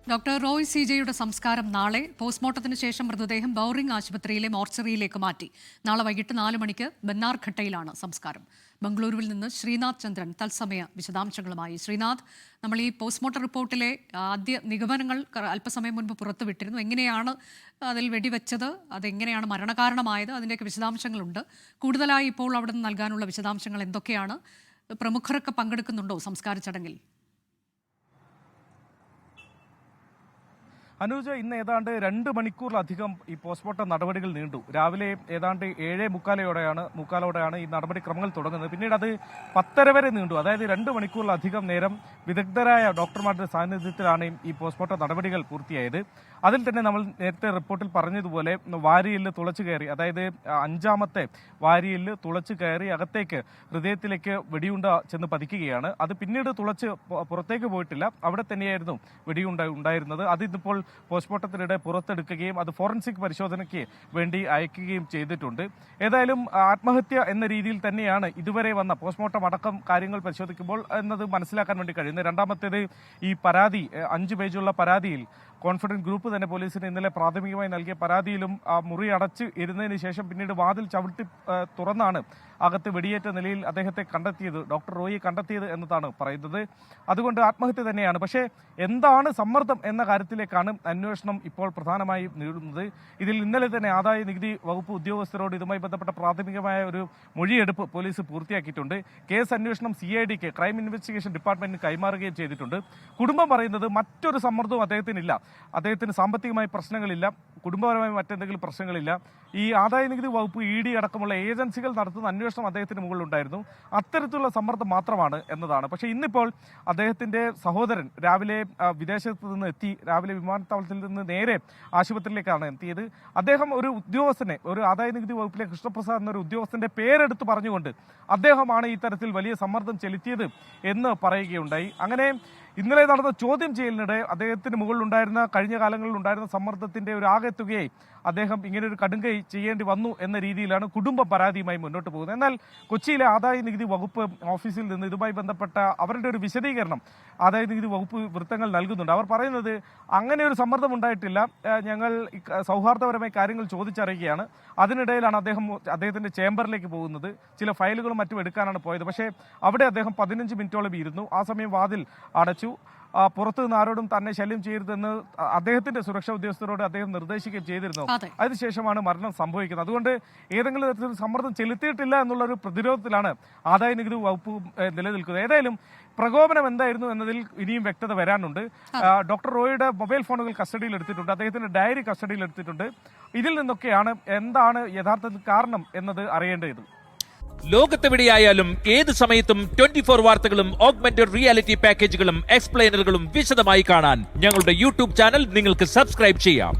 Doctor Roy CJയുടെ സംസ്കാരം നാളെ. പോസ്റ്റ്മോർട്ടത്തിന് ശേഷം മൃതദേഹം ബൗറിംഗ് ആശുപത്രിയിലെ മോർച്ചറിയിലേക്ക് മാറ്റി. നാളെ വൈകിട്ട് 4 മണിക്ക് ബന്നാർഘട്ടയിലാണ് സംസ്കാരം. ബംഗളൂരുവിൽ നിന്ന് ശ്രീനാഥ് ചന്ദ്രൻ തത്സമയ വിശദാംശങ്ങളുമായി. ശ്രീനാഥ്, നമ്മൾ ഈ പോസ്റ്റ്മോർട്ടം റിപ്പോർട്ടിലെ ആദ്യ നിഗമനങ്ങൾ അല്പസമയം മുൻപ് പുറത്തുവിട്ടിരുന്നു. എങ്ങനെയാണ് അതിൽ വെടിവെച്ചത്, അതെങ്ങനെയാണ് മരണകാരണമായത്, അതിൻ്റെയൊക്കെ വിശദാംശങ്ങളുണ്ട്. കൂടുതലായി ഇപ്പോൾ അവിടെ നിന്ന് നൽകാനുള്ള വിശദാംശങ്ങൾ എന്തൊക്കെയാണ്? പ്രമുഖരൊക്കെ പങ്കെടുക്കുന്നുണ്ടോ സംസ്കാര ചടങ്ങിൽ? അനുജ, ഇന്ന് ഏതാണ്ട് 2 മണിക്കൂറിലധികം ഈ പോസ്റ്റ്മോർട്ടം നടപടികൾ നീണ്ടു. രാവിലെ ഏതാണ്ട് 7:45 ഈ നടപടിക്രമങ്ങൾ തുടങ്ങുന്നത്. പിന്നീട് അത് 10:30 വരെ നീണ്ടു. അതായത് 2 മണിക്കൂറിലധികം നേരം വിദഗ്ധരായ ഡോക്ടർമാരുടെ സാന്നിധ്യത്തിലാണ് ഈ പോസ്റ്റ്മോർട്ടം നടപടികൾ പൂർത്തിയായത്. അതിൽ തന്നെ നമ്മൾ നേരത്തെ റിപ്പോർട്ടിൽ പറഞ്ഞതുപോലെ വാരിയെല്ല് തുളച്ചു കയറി, അതായത് 5ാമത്തെ വാരിയെല്ല് തുളച്ചു കയറി അകത്തേക്ക് ഹൃദയത്തിലേക്ക് വെടിയുണ്ട ചെന്ന് പതിക്കുകയാണ്. അത് പിന്നീട് തുളച്ച് പുറത്തേക്ക് പോയിട്ടില്ല, അവിടെ തന്നെയായിരുന്നു വെടിയുണ്ട ഉണ്ടായിരുന്നത്. അതിപ്പോൾ പോസ്റ്റ്മോർട്ടത്തിനിടെ പുറത്തെടുക്കുകയും അത് ഫോറൻസിക് പരിശോധനയ്ക്ക് വേണ്ടി അയക്കുകയും ചെയ്തിട്ടുണ്ട്. ഏതായാലും ആത്മഹത്യ എന്ന രീതിയിൽ തന്നെയാണ് ഇതുവരെ വന്ന പോസ്റ്റ്മോർട്ടം അടക്കം കാര്യങ്ങൾ പരിശോധിക്കുമ്പോൾ എന്നത് മനസ്സിലാക്കാൻ വേണ്ടി കഴിയുന്നത്. രണ്ടാമത്തേത്, ഈ പരാതി 5 പേജുള്ള പരാതിയിൽ കോൺഫിഡൻസ് ഗ്രൂപ്പ് തന്നെ പോലീസിന് ഇന്നലെ പ്രാഥമികമായി നൽകിയ പരാതിയിലും മുറി അടച്ച് ഇരുന്നതിന് ശേഷം പിന്നീട് വാതിൽ ചവിട്ടി തുറന്നാണ് അകത്ത് വെടിയേറ്റ നിലയിൽ അദ്ദേഹത്തെ കണ്ടെത്തിയത്, ഡോക്ടർ റോയിയെ കണ്ടെത്തിയത് എന്നതാണ് പറയുന്നത്. അതുകൊണ്ട് ആത്മഹത്യ തന്നെയാണ്. പക്ഷേ എന്താണ് സമ്മർദ്ദം എന്ന കാര്യത്തിലേക്കാണ് അന്വേഷണം ഇപ്പോൾ പ്രധാനമായും നീളുന്നത്. ഇതിൽ ഇന്നലെ തന്നെ ആദായ നികുതി വകുപ്പ് ഉദ്യോഗസ്ഥരോട് ഇതുമായി ബന്ധപ്പെട്ട പ്രാഥമികമായ ഒരു മൊഴിയെടുപ്പ് പോലീസ് പൂർത്തിയാക്കിയിട്ടുണ്ട്. കേസ് അന്വേഷണം CIDക്ക്, ക്രൈം ഇൻവെസ്റ്റിഗേഷൻ ഡിപ്പാർട്ട്മെന്റിന് കൈമാറുകയും ചെയ്തിട്ടുണ്ട്. കുടുംബം പറയുന്നത് മറ്റൊരു സമ്മർദ്ദവും അദ്ദേഹത്തിനില്ല. അദ്ദേഹത്തിന് സാമ്പത്തികമായ പ്രശ്നങ്ങളില്ല, കുടുംബപരമായ മറ്റെന്തെങ്കിലും പ്രശ്നങ്ങളില്ല. ഈ ആദായ നികുതി വകുപ്പ്, ED അടക്കമുള്ള ഏജൻസികൾ നടത്തുന്ന അന്വേഷണം അദ്ദേഹത്തിന് മുകളിലുണ്ടായിരുന്നു. അത്തരത്തിലുള്ള സമ്മർദ്ദം മാത്രമാണ് എന്നതാണ്. പക്ഷേ ഇന്നിപ്പോൾ അദ്ദേഹത്തിന്റെ സഹോദരൻ രാവിലെ വിദേശത്ത് നിന്ന് എത്തി, രാവിലെ വിമാനത്താവളത്തിൽ നിന്ന് നേരെ ആശുപത്രിയിലേക്കാണ് എത്തിയത്. അദ്ദേഹം ഒരു ഉദ്യോഗസ്ഥനെ, ഒരു ആദായ നികുതി വകുപ്പിലെ കൃഷ്ണപ്രസാദ് എന്നൊരു ഉദ്യോഗസ്ഥന്റെ പേരെടുത്ത് പറഞ്ഞുകൊണ്ട് അദ്ദേഹമാണ് ഈ തരത്തിൽ വലിയ സമ്മർദ്ദം ചെലുത്തിയത് എന്ന് പറയുകയുണ്ടായി. അങ്ങനെ ഇന്നലെ നടന്ന ചോദ്യം ചെയ്യലിനിടെ അദ്ദേഹത്തിന് മുകളിലുണ്ടായിരുന്ന, കഴിഞ്ഞ കാലങ്ങളിൽ ഉണ്ടായിരുന്ന സമ്മർദ്ദത്തിന്റെ ഒരു ആകെത്തുകയായി അദ്ദേഹം ഇങ്ങനെ ഒരു കടുങ്കൈ ചെയ്യേണ്ടി വന്നു എന്ന രീതിയിലാണ് കുടുംബം പരാതിയുമായി മുന്നോട്ട് പോകുന്നത്. എന്നാൽ കൊച്ചിയിലെ ആദായ നികുതി വകുപ്പ് ഓഫീസിൽ നിന്ന് ഇതുമായി ബന്ധപ്പെട്ട അവരുടെ ഒരു വിശദീകരണം ആദായ നികുതി വകുപ്പ് വൃത്തങ്ങൾ നൽകുന്നുണ്ട്. അവർ പറയുന്നത് അങ്ങനെ ഒരു സമ്മർദ്ദം ഉണ്ടായിട്ടില്ല, ഞങ്ങൾ സൗഹാർദ്ദപരമായി കാര്യങ്ങൾ ചോദിച്ചറിയുകയാണ്. അതിനിടയിലാണ് അദ്ദേഹത്തിന്റെ ചേംബറിലേക്ക് പോകുന്നത്. ചില ഫയലുകളും മറ്റും എടുക്കാനാണ് പോയത്. പക്ഷേ അവിടെ അദ്ദേഹം 15 മിനിറ്റോളം ഇരുന്നു. ആ സമയം വാതിൽ അടച്ചു. പുറത്തു നിന്ന് ആരോടും തന്നെ ശല്യം ചെയ്യരുതെന്ന് അദ്ദേഹത്തിന്റെ സുരക്ഷാ ഉദ്യോഗസ്ഥരോട് അദ്ദേഹം നിർദ്ദേശിക്കുകയും ചെയ്തിരുന്നു. അതിനുശേഷമാണ് മരണം സംഭവിക്കുന്നത്. അതുകൊണ്ട് ഏതെങ്കിലും തരത്തിൽ സമ്മർദ്ദം ചെലുത്തിയിട്ടില്ല എന്നുള്ളൊരു പ്രതിരോധത്തിലാണ് ആദായ നികുതി വകുപ്പ് നിലനിൽക്കുന്നത്. ഏതായാലും പ്രകോപനം എന്തായിരുന്നു എന്നതിൽ ഇനിയും വ്യക്തത വരാനുണ്ട്. ഡോക്ടർ റോയിയുടെ മൊബൈൽ ഫോണുകൾ കസ്റ്റഡിയിൽ എടുത്തിട്ടുണ്ട്, അദ്ദേഹത്തിന്റെ ഡയറി കസ്റ്റഡിയിൽ എടുത്തിട്ടുണ്ട്. ഇതിൽ നിന്നൊക്കെയാണ് എന്താണ് യഥാർത്ഥത്തിൽ കാരണം എന്നത് അറിയേണ്ടത്. ലോകത്തെവിടെയായാലും ഏത് സമയത്തും 24 വാർത്തകളും ഓഗ്മെന്റഡ് റിയാലിറ്റി പാക്കേജുകളും എക്സ്പ്ലെയിനറുകളും വിശദമായി കാണാൻ ഞങ്ങളുടെ YouTube ചാനൽ നിങ്ങൾക്ക് സബ്സ്ക്രൈബ് ചെയ്യാം.